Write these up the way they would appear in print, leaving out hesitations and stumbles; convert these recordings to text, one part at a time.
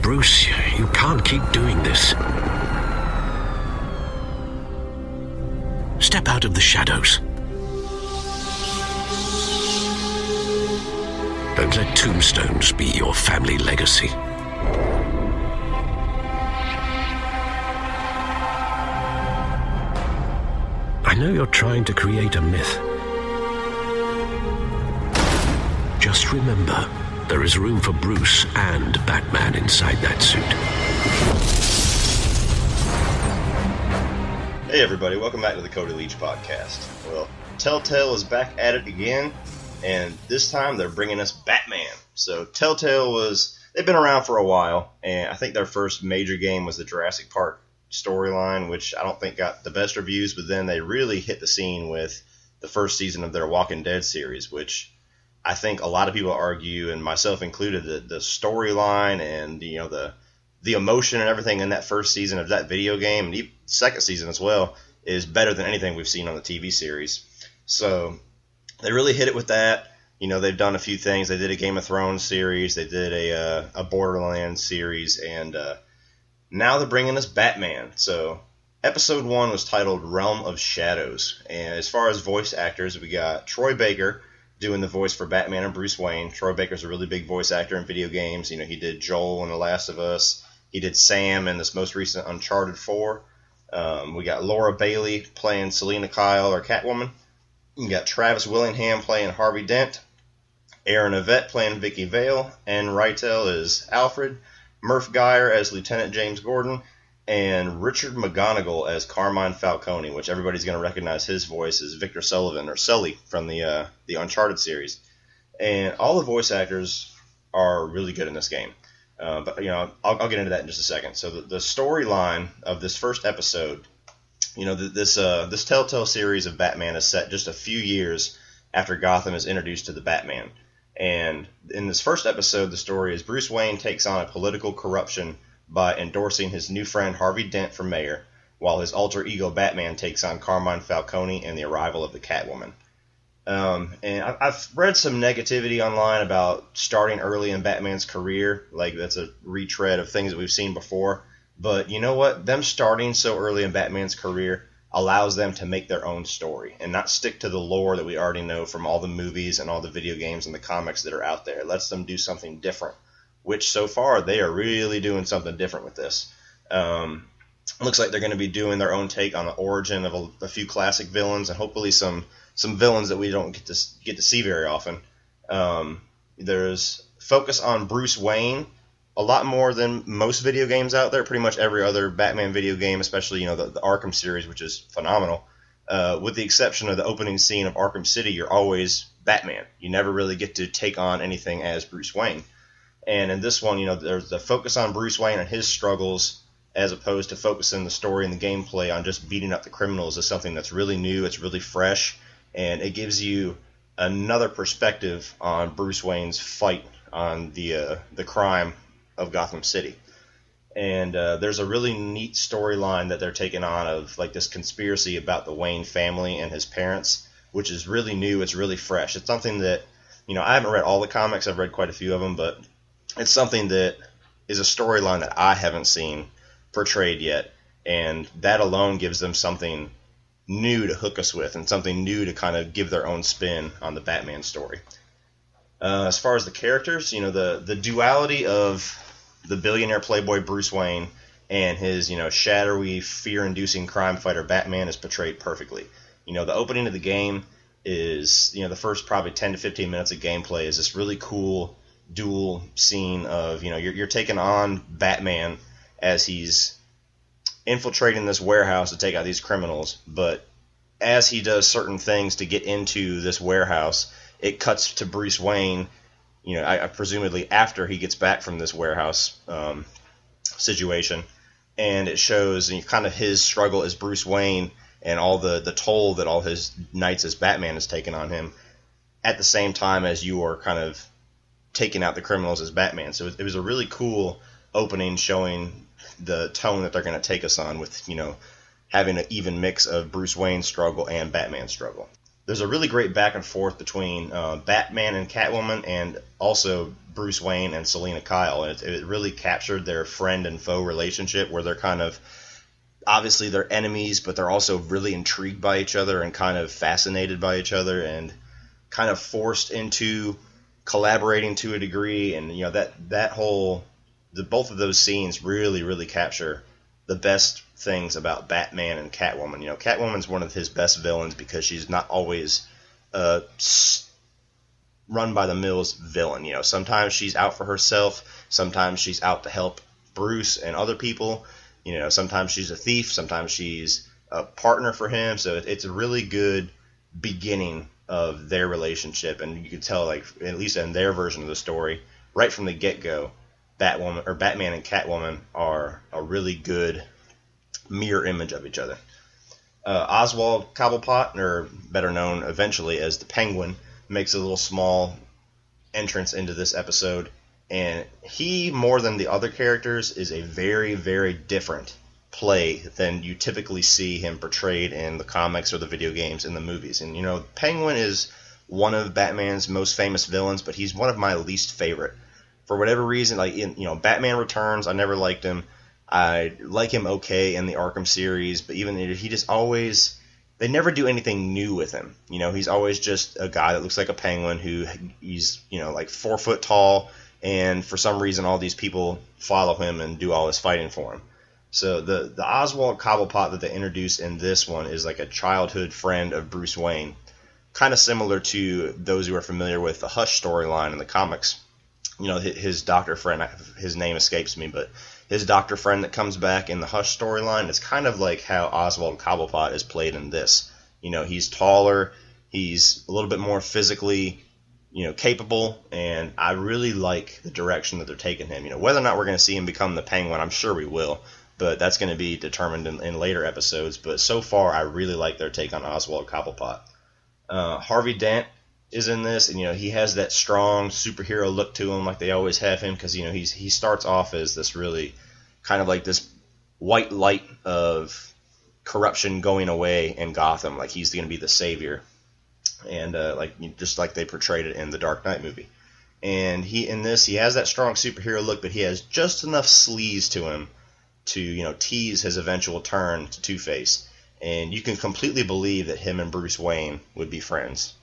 Bruce, you can't keep doing this. Step out of the shadows. Don't let tombstones be your family legacy. I know you're trying to create a myth. Just remember, there is room for Bruce and Batman inside that suit. Hey everybody, welcome back to the Cody Leach podcast. Well, Telltale is back at it again, and this time they're bringing us Batman. So Telltale they've been around for a while, and I think their first major game was the Jurassic Park storyline, which I don't think got the best reviews, but then they really hit the scene with the first season of their Walking Dead series, which I think a lot of people argue, and myself included, that the storyline and the emotion and everything in that first season of that video game, and even second season as well, is better than anything we've seen on the TV series. So they really hit it with that. They've done a few things. They did a Game of Thrones series. They did a Borderlands series, and now they're bringing us Batman. So episode 1 was titled Realm of Shadows. And as far as voice actors, we got Troy Baker doing the voice for Batman and Bruce Wayne. Troy Baker's a really big voice actor in video games. He did Joel in The Last of Us. He did Sam in this most recent Uncharted 4. We got Laura Bailey playing Selena Kyle or Catwoman. We got Travis Willingham playing Harvey Dent. Aaron Yvette playing Vicky Vale. And Rytel is Alfred. Murph Geyer as Lieutenant James Gordon. And Richard McGonigal as Carmine Falcone, which everybody's going to recognize his voice as Victor Sullivan, or Sully, from the Uncharted series. And all the voice actors are really good in this game. But I'll get into that in just a second. So the storyline of this first episode, this Telltale series of Batman is set just a few years after Gotham is introduced to the Batman. And in this first episode, the story is Bruce Wayne takes on a political corruption by endorsing his new friend Harvey Dent for mayor, while his alter ego Batman takes on Carmine Falcone and the arrival of the Catwoman. And I've read some negativity online about starting early in Batman's career, like that's a retread of things that we've seen before. But you know what? Them starting so early in Batman's career allows them to make their own story and not stick to the lore that we already know from all the movies and all the video games and the comics that are out there. It lets them do something different, which so far they are really doing something different with this. Looks like they're going to be doing their own take on the origin of a few classic villains, and hopefully some villains that we don't get to see very often. There's focus on Bruce Wayne a lot more than most video games out there. Pretty much every other Batman video game, especially the Arkham series, which is phenomenal. With the exception of the opening scene of Arkham City, you're always Batman. You never really get to take on anything as Bruce Wayne. And in this one, there's the focus on Bruce Wayne and his struggles, as opposed to focusing the story and the gameplay on just beating up the criminals, is something that's really new, it's really fresh, and it gives you another perspective on Bruce Wayne's fight on the crime of Gotham City. And there's a really neat storyline that they're taking on of like this conspiracy about the Wayne family and his parents, which is really new, it's really fresh. It's something that, I haven't read all the comics, I've read quite a few of them, but it's something that is a storyline that I haven't seen portrayed yet, and that alone gives them something new to hook us with and something new to kind of give their own spin on the Batman story. As far as the characters, the duality of the billionaire playboy Bruce Wayne and his, shadowy, fear-inducing crime fighter Batman is portrayed perfectly. The opening of the game is, the first probably 10 to 15 minutes of gameplay is this really cool dual scene of, you're taking on Batman as he's infiltrating this warehouse to take out these criminals, but as he does certain things to get into this warehouse, it cuts to Bruce Wayne, presumably after he gets back from this warehouse situation, and it shows kind of his struggle as Bruce Wayne and all the toll that all his nights as Batman has taken on him, at the same time as you are kind of taking out the criminals as Batman. So it was a really cool opening showing the tone that they're going to take us on with, having an even mix of Bruce Wayne's struggle and Batman's struggle. there's a really great back and forth between Batman and Catwoman, and also Bruce Wayne and Selina Kyle. And it really captured their friend and foe relationship, where they're kind of, obviously they're enemies, but they're also really intrigued by each other and kind of fascinated by each other and kind of forced into collaborating to a degree. And both of those scenes really capture the best things about Batman and Catwoman. Catwoman's one of his best villains because she's not always run by the mills villain. Sometimes she's out for herself, sometimes she's out to help Bruce and other people. Sometimes she's a thief, sometimes she's a partner for him. So it's a really good beginning of their relationship, and you can tell, like, at least in their version of the story, right from the get-go, Batman and Catwoman are a really good mirror image of each other. Oswald Cobblepot, or better known eventually as the Penguin, makes a little small entrance into this episode, and he, more than the other characters, is a very different play than you typically see him portrayed in the comics or the video games and the movies. And Penguin is one of Batman's most famous villains, but he's one of my least favorite. For whatever reason, like Batman Returns, I never liked him. I like him okay in the Arkham series, but even he just always, they never do anything new with him. He's always just a guy that looks like a penguin he's like 4 foot tall, and for some reason all these people follow him and do all his fighting for him. So the Oswald Cobblepot that they introduced in this one is like a childhood friend of Bruce Wayne, kind of similar to those who are familiar with the Hush storyline in the comics. His doctor friend, his name escapes me, but his doctor friend that comes back in the Hush storyline is kind of like how Oswald Cobblepot is played in this. He's taller, he's a little bit more physically, capable, and I really like the direction that they're taking him. Whether or not we're going to see him become the Penguin, I'm sure we will, but that's going to be determined in later episodes. But so far, I really like their take on Oswald Cobblepot. Harvey Dent is in this, and he has that strong superhero look to him, like they always have him, because he starts off as this really kind of like this white light of corruption going away in Gotham, like he's going to be the savior, and just like they portrayed it in the Dark Knight movie. And he has that strong superhero look, but he has just enough sleaze to him to tease his eventual turn to Two-Face, and you can completely believe that him and Bruce Wayne would be friends.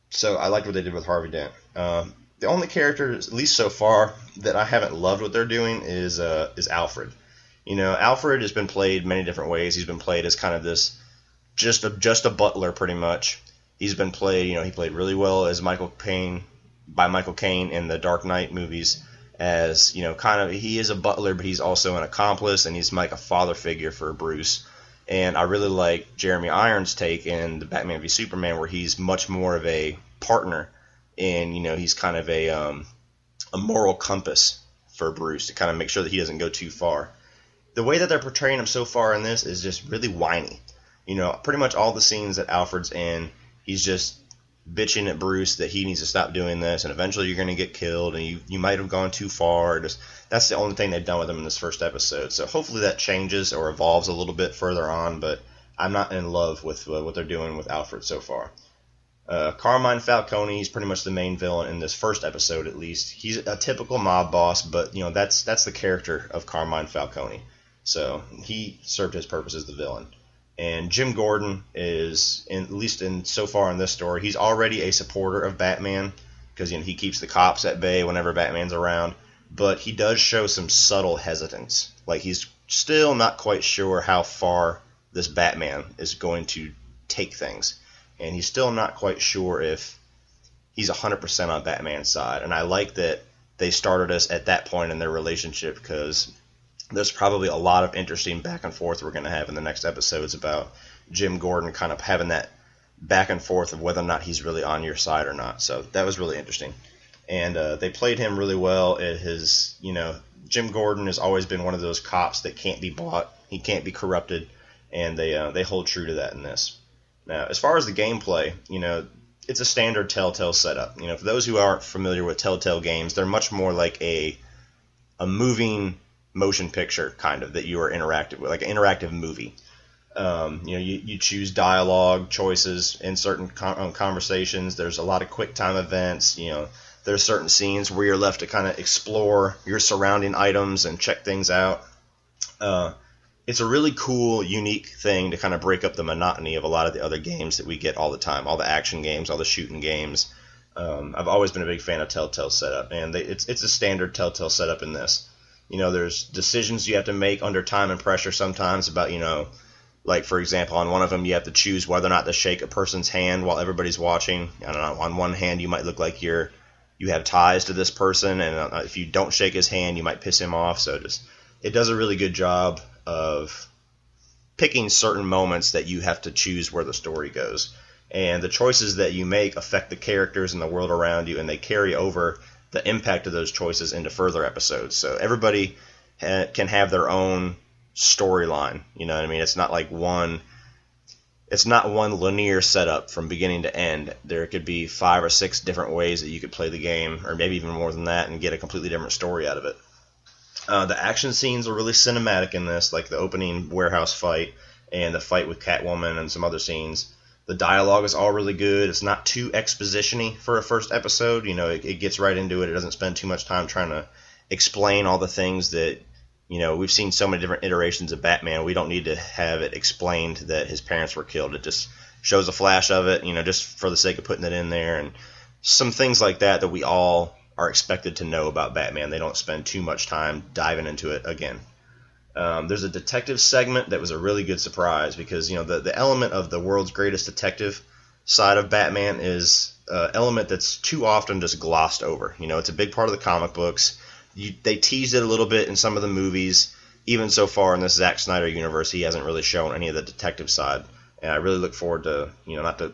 So I liked what they did with Harvey Dent. The only character, at least so far, that I haven't loved what they're doing is Alfred. Alfred has been played many different ways. He's been played as kind of this just a butler, pretty much. He's been played, he played really well as Michael Caine in the Dark Knight movies, as kind of, he is a butler, but he's also an accomplice, and he's like a father figure for Bruce. And I really like Jeremy Irons' take in the Batman v Superman, where he's much more of a partner, and he's kind of a moral compass for Bruce to kind of make sure that he doesn't go too far. The way that they're portraying him so far in this is just really whiny. Pretty much all the scenes that Alfred's in, he's just bitching at Bruce that he needs to stop doing this, and eventually you're going to get killed, and you might have gone too far. That's the only thing they've done with him in this first episode. So hopefully that changes or evolves a little bit further on, but I'm not in love with what they're doing with Alfred so far. Carmine Falcone is pretty much the main villain in this first episode, at least. He's a typical mob boss, but that's the character of Carmine Falcone. So he served his purpose as the villain. And Jim Gordon is, at least so far in this story, he's already a supporter of Batman, because he keeps the cops at bay whenever Batman's around. But he does show some subtle hesitance. Like, he's still not quite sure how far this Batman is going to take things. And he's still not quite sure if he's 100% on Batman's side. And I like that they started us at that point in their relationship, because there's probably a lot of interesting back and forth we're going to have in the next episodes about Jim Gordon kind of having that back and forth of whether or not he's really on your side or not. So that was really interesting. And they played him really well at his, Jim Gordon has always been one of those cops that can't be bought. He can't be corrupted. And they hold true to that in this. Now, as far as the gameplay, it's a standard Telltale setup. For those who aren't familiar with Telltale Games, they're much more like a moving motion picture, kind of, that you are interactive with, like an interactive movie. You choose dialogue choices in certain conversations. There's a lot of quick time events. There's certain scenes where you're left to kind of explore your surrounding items and check things out. It's a really cool, unique thing to kind of break up the monotony of a lot of the other games that we get all the time, all the action games, all the shooting games. I've always been a big fan of Telltale setup, and it's a standard Telltale setup in this. There's decisions you have to make under time and pressure sometimes about, like, for example, on one of them you have to choose whether or not to shake a person's hand while everybody's watching. I don't know, on one hand you might look like you have ties to this person, and if you don't shake his hand you might piss him off. So it does a really good job of picking certain moments that you have to choose where the story goes. And the choices that you make affect the characters and the world around you, and they carry over the impact of those choices into further episodes. So everybody can have their own storyline. You know what I mean? It's not one linear setup from beginning to end. There could be 5 or 6 different ways that you could play the game, or maybe even more than that, and get a completely different story out of it. The action scenes are really cinematic in this, like the opening warehouse fight and the fight with Catwoman and some other scenes. The dialogue is all really good. It's not too exposition-y for a first episode. It gets right into it. It doesn't spend too much time trying to explain all the things that, we've seen so many different iterations of Batman. We don't need to have it explained that his parents were killed. It just shows a flash of it, just for the sake of putting it in there. And some things like that we all are expected to know about Batman. They don't spend too much time diving into it again. There's a detective segment that was a really good surprise because, the element of the world's greatest detective side of Batman is an element that's too often just glossed over. It's a big part of the comic books. They teased it a little bit in some of the movies. Even so far in this Zack Snyder universe, he hasn't really shown any of the detective side. And I really look forward to, not to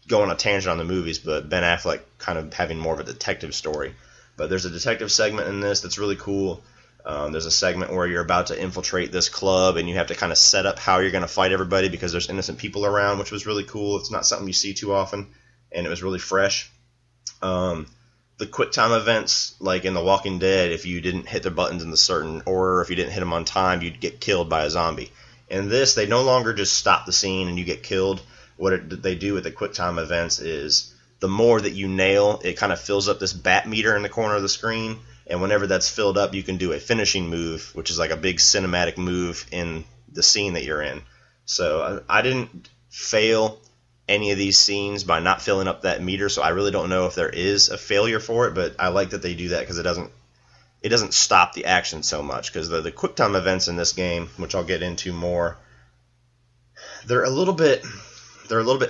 go on a tangent on the movies, but Ben Affleck kind of having more of a detective story. But there's a detective segment in this that's really cool. There's a segment where you're about to infiltrate this club and you have to kind of set up how you're going to fight everybody because there's innocent people around, which was really cool. It's not something you see too often, and it was really fresh. The quick time events, like in The Walking Dead, if you didn't hit the buttons in the certain order, if you didn't hit them on time, you'd get killed by a zombie. In this, they no longer just stop the scene and you get killed. What they do with the quick time events is the more that you nail, it kind of fills up this bat meter in the corner of the screen. And whenever that's filled up, you can do a finishing move, which is like a big cinematic move in the scene that you're in. So I didn't fail any of these scenes by not filling up that meter, so I really don't know if there is a failure for it, but I like that they do that because it doesn't stop the action so much. Because the quick time events in this game, which I'll get into more, they're a little bit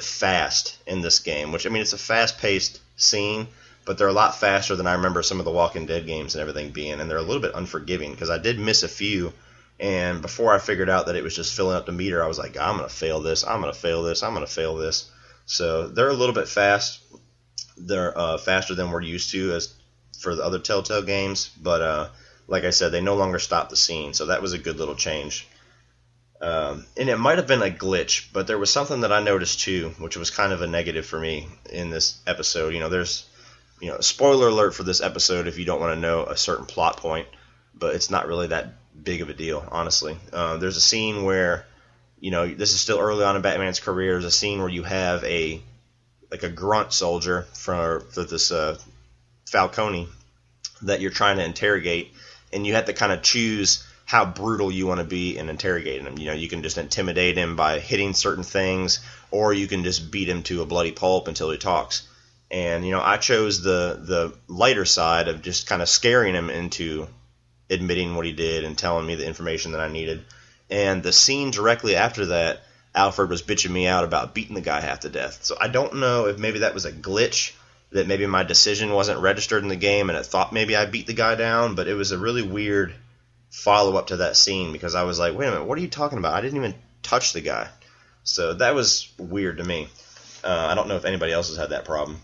fast in this game, which, I mean, it's a fast-paced scene, but they're a lot faster than I remember some of the Walking Dead games and everything being, and they're a little bit unforgiving, because I did miss a few, and before I figured out that it was just filling up the meter, I was like, I'm going to fail this, I'm going to fail this, I'm going to fail this. So they're a little bit fast. They're faster than we're used to as for the other Telltale games, but like I said, they no longer stop the scene, so that was a good little change. And it might have been a glitch, but there was something that I noticed too, which was kind of a negative for me in this episode. There's, spoiler alert for this episode if you don't want to know a certain plot point, but it's not really that big of a deal, honestly. There's a scene where, this is still early on in Batman's career. There's a scene where you have a grunt soldier for this Falcone that you're trying to interrogate, and you have to kind of choose how brutal you want to be in interrogating him. You can just intimidate him by hitting certain things, or you can just beat him to a bloody pulp until he talks. And, I chose the lighter side of just kind of scaring him into admitting what he did and telling me the information that I needed. And the scene directly after that, Alfred was bitching me out about beating the guy half to death. So I don't know if maybe that was a glitch, that maybe my decision wasn't registered in the game and it thought maybe I beat the guy down, but it was a really weird follow-up to that scene because I was like, wait a minute, what are you talking about? I didn't even touch the guy. So that was weird to me. I don't know if anybody else has had that problem.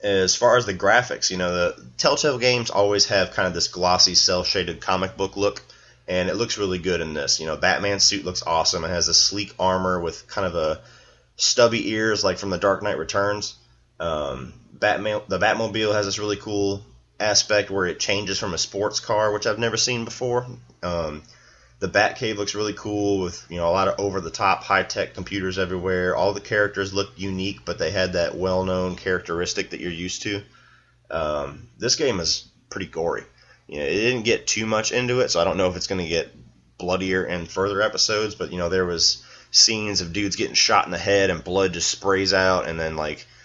As far as the graphics, the Telltale games always have kind of this glossy, cel-shaded comic book look, and it looks really good in this. Batman's suit looks awesome. It has a sleek armor with kind of a stubby ears like from The Dark Knight Returns. The Batmobile has this really cool aspect where it changes from a sports car, which I've never seen before. The The Batcave looks really cool with, a lot of over-the-top high-tech computers everywhere. All the characters look unique, but they had that well-known characteristic that you're used to. This game is pretty gory. It didn't get too much into it, so I don't know if it's going to get bloodier in further episodes, but, there was scenes of dudes getting shot in the head and blood just sprays out, and then,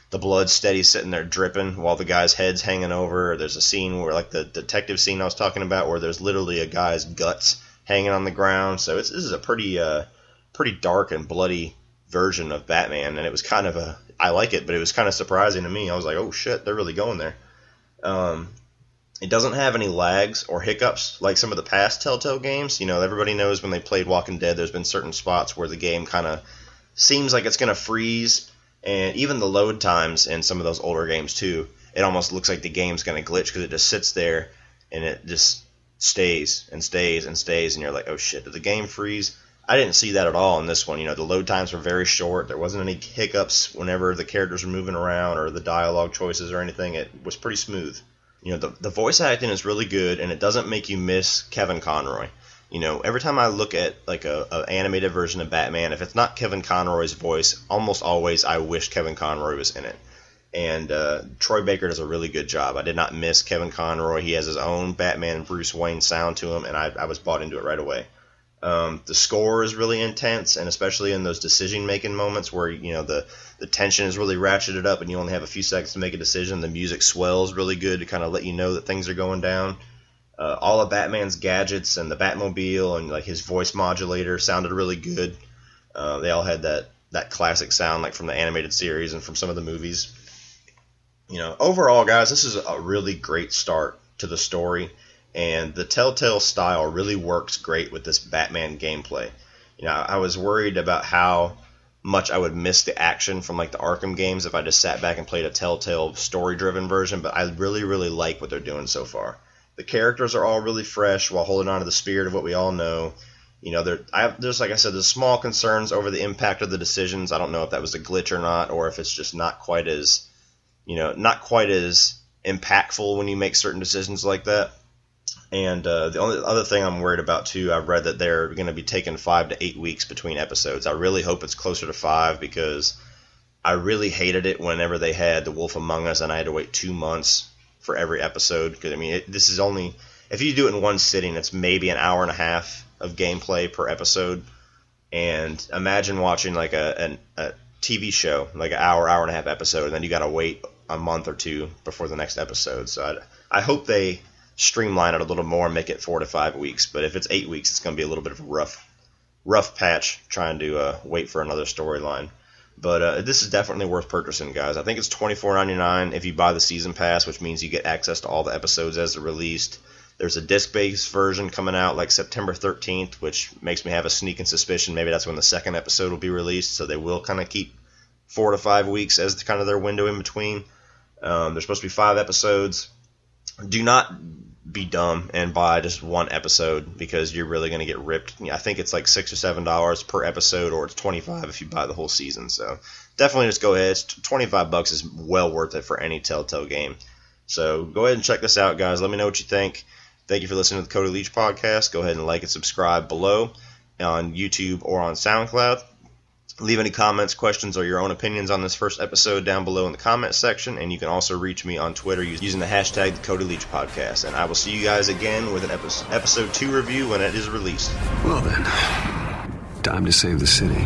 the blood steady sitting there dripping while the guy's head's hanging over. There's a scene where, the detective scene I was talking about, where there's literally a guy's guts hanging on the ground. So this is a pretty dark and bloody version of Batman, and it was kind of I like it, but it was kind of surprising to me. I was like, oh shit, they're really going there. It doesn't have any lags or hiccups like some of the past Telltale games. Everybody knows when they played Walking Dead, there's been certain spots where the game kind of seems like it's going to freeze, and even the load times in some of those older games too, it almost looks like the game's going to glitch because it just sits there and it just stays and stays and stays, and you're like, oh shit, did the game freeze? I didn't see that at all in this one. The load times were very short. There wasn't any hiccups whenever the characters were moving around or the dialogue choices or anything. It was pretty smooth. The voice acting is really good, and it doesn't make you miss Kevin Conroy. Every time I look at a animated version of Batman, if it's not Kevin Conroy's voice, almost always I wish Kevin Conroy was in it. And Troy Baker does a really good job. I did not miss Kevin Conroy. He has his own Batman and Bruce Wayne sound to him, and I was bought into it right away. The score is really intense, and especially in those decision-making moments where the tension is really ratcheted up and you only have a few seconds to make a decision, the music swells really good to kind of let you know that things are going down. All of Batman's gadgets and the Batmobile and his voice modulator sounded really good. They all had that classic sound from the animated series and from some of the movies. Overall, guys, this is a really great start to the story. And the Telltale style really works great with this Batman gameplay. I was worried about how much I would miss the action from the Arkham games if I just sat back and played a Telltale story-driven version, but I really, really like what they're doing so far. The characters are all really fresh while holding on to the spirit of what we all know. There's, like I said, there's small concerns over the impact of the decisions. I don't know if that was a glitch or not, or if it's just not quite as impactful when you make certain decisions like that. And the only other thing I'm worried about, too, I've read that they're going to be taking 5 to 8 weeks between episodes. I really hope it's closer to 5 because I really hated it whenever they had The Wolf Among Us and I had to wait 2 months for every episode. Because, this is only, if you do it in one sitting, it's maybe an hour and a half of gameplay per episode. And imagine watching a TV show, an hour and a half episode, and then you got to wait a month or two before the next episode. So I hope they streamline it a little more and make it 4 to 5 weeks. But if it's 8 weeks, it's going to be a little bit of a rough patch trying to wait for another storyline. But this is definitely worth purchasing, guys. I think it's $24.99 if you buy the season pass, which means you get access to all the episodes as they're released. There's a disc-based version coming out September 13th, which makes me have a sneaking suspicion maybe that's when the second episode will be released. So they will kind of keep 4 to 5 weeks as kind of their window in between. There's supposed to be 5 episodes. Do not be dumb and buy just one episode because you're really going to get ripped. I think it's $6 or $7 per episode, or it's $25 if you buy the whole season. So definitely just go ahead. It's $25 is well worth it for any Telltale game. So go ahead and check this out, guys. Let me know what you think. Thank you for listening to the Cody Leach podcast. Go ahead and like and subscribe below on YouTube or on SoundCloud. Leave any comments, questions, or your own opinions on this first episode down below in the comments section, and you can also reach me on Twitter using the hashtag the Cody Leach Podcast. And I will see you guys again with an episode 2 review when it is released. Well then, time to save the city.